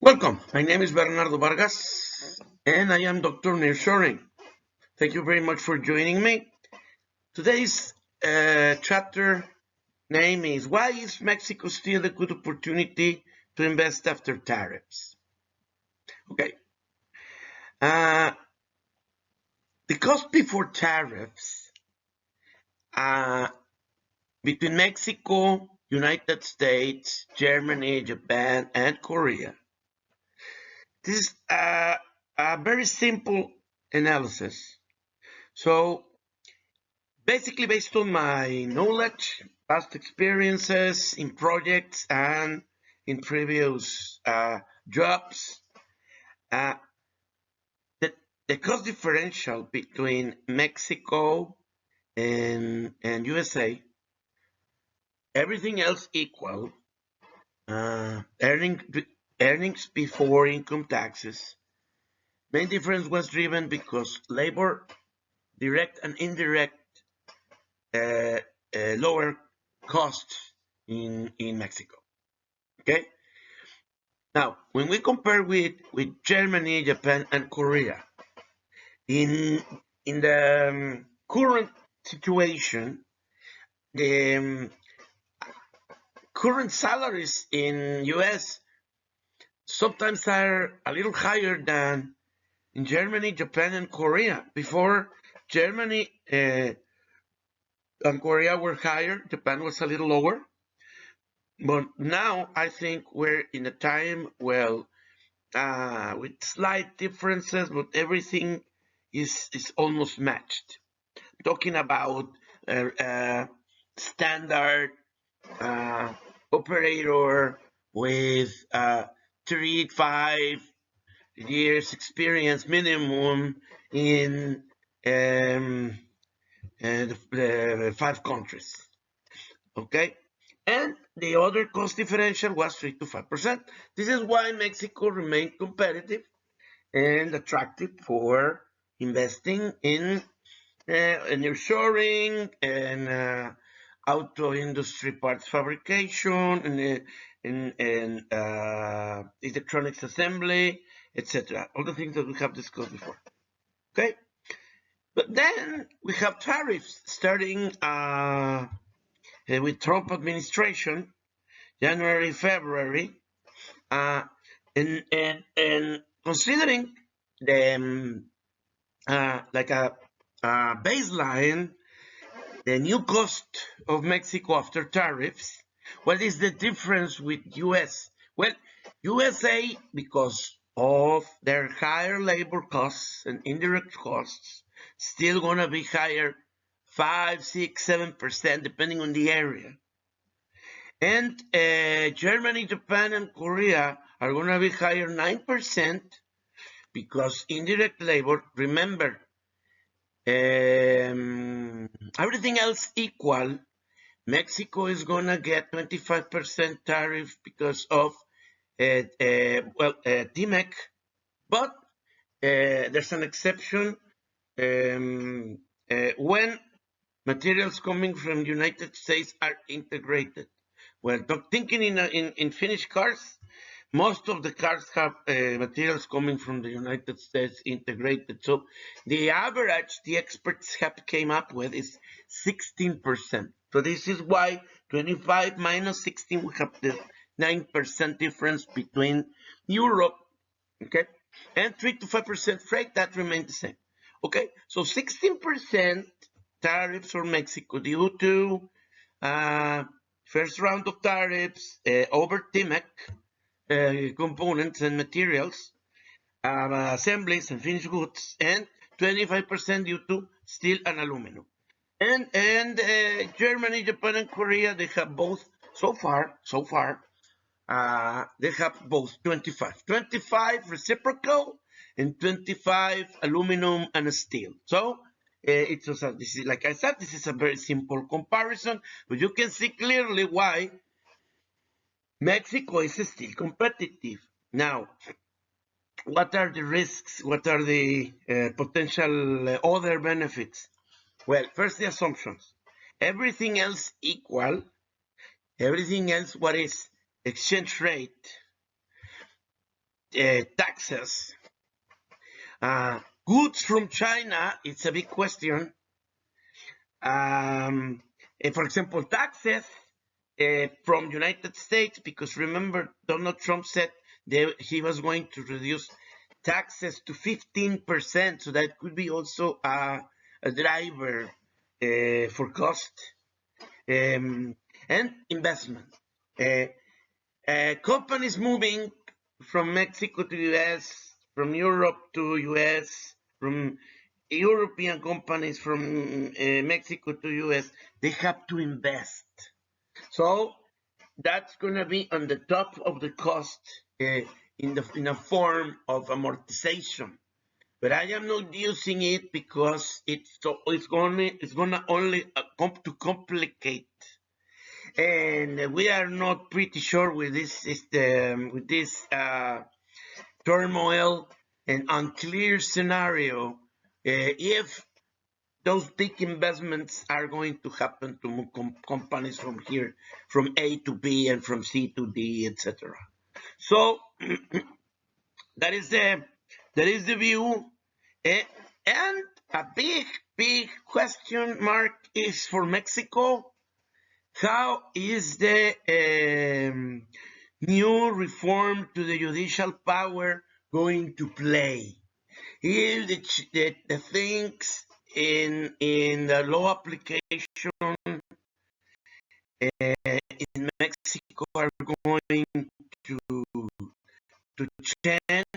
Welcome. My name is Bernardo Vargas, and I am Dr. Nearshoring. Thank you very much for joining me. Today's chapter name is Why is Mexico Still a Good Opportunity to Invest After Tariffs? Okay. The cost before tariffs between Mexico, United States, Germany, Japan, and Korea. This is a very simple analysis. So basically, based on my knowledge, past experiences in projects and in previous jobs, the cost differential between Mexico and USA, everything else equal, earnings before income taxes, main difference was driven because labor, direct and indirect, lower costs in Mexico. Okay. Now, when we compare with Germany, Japan, and Korea, in the current situation, the current salaries in US sometimes are a little higher than in Germany, Japan, and Korea. Before, Germany and Korea were higher, Japan was a little lower. But now I think we're in a time, with slight differences, but everything is almost matched. Talking about standard operator with 3-5 years experience minimum in the 5 countries. Okay. And the other cost differential was 3 to 5%. This is why Mexico remained competitive and attractive for investing in nearshoring and auto industry parts fabrication and electronics assembly, etc. All the things that we have discussed before. Okay, but then we have tariffs starting with Trump administration, January, February, and considering the like a baseline, the new cost of Mexico after tariffs. What is the difference with US? Well, USA, because of their higher labor costs and indirect costs, still gonna be higher 5, 6, 7%, depending on the area. And Germany, Japan, and Korea are going to be higher 9% because indirect labor, remember, everything else equal, Mexico is going to get 25% tariff because of TMEC, but there's an exception when materials coming from the United States are integrated. Well, thinking in finished cars, most of the cars have materials coming from the United States integrated. So the average the experts have came up with is 16%. So this is why 25 minus 16, we have the 9% difference between Europe, okay, and 3 to 5% freight, that remains the same. Okay, so 16% tariffs for Mexico due to first round of tariffs over TMEC components and materials, assemblies and finished goods, and 25% due to steel and aluminum. And Germany, Japan, and Korea, they have both so far. They have both 25 reciprocal and 25 aluminum and steel. So this is, like I said, this is a very simple comparison, but you can see clearly why Mexico is still competitive. Now, what are the risks? What are the potential other benefits? Well, first, the assumptions. Everything else equal, everything else, what is exchange rate? taxes. Goods from China, it's a big question. For example, taxes from United States, because remember, Donald Trump said he was going to reduce taxes to 15%, so that could be also a driver for cost and investment. Companies moving from Mexico to US, from Europe to US, from European companies from Mexico to US, they have to invest. So that's going to be on the top of the cost in a form of amortization. But I am not using it because it's gonna only to complicate, and we are not pretty sure with this system, with this turmoil and unclear scenario if those big investments are going to happen to companies from here, from A to B and from C to D, etc. So that is the view, and a big question mark is for Mexico. How is the new reform to the judicial power going to play? If the things in the law application in Mexico are going to change,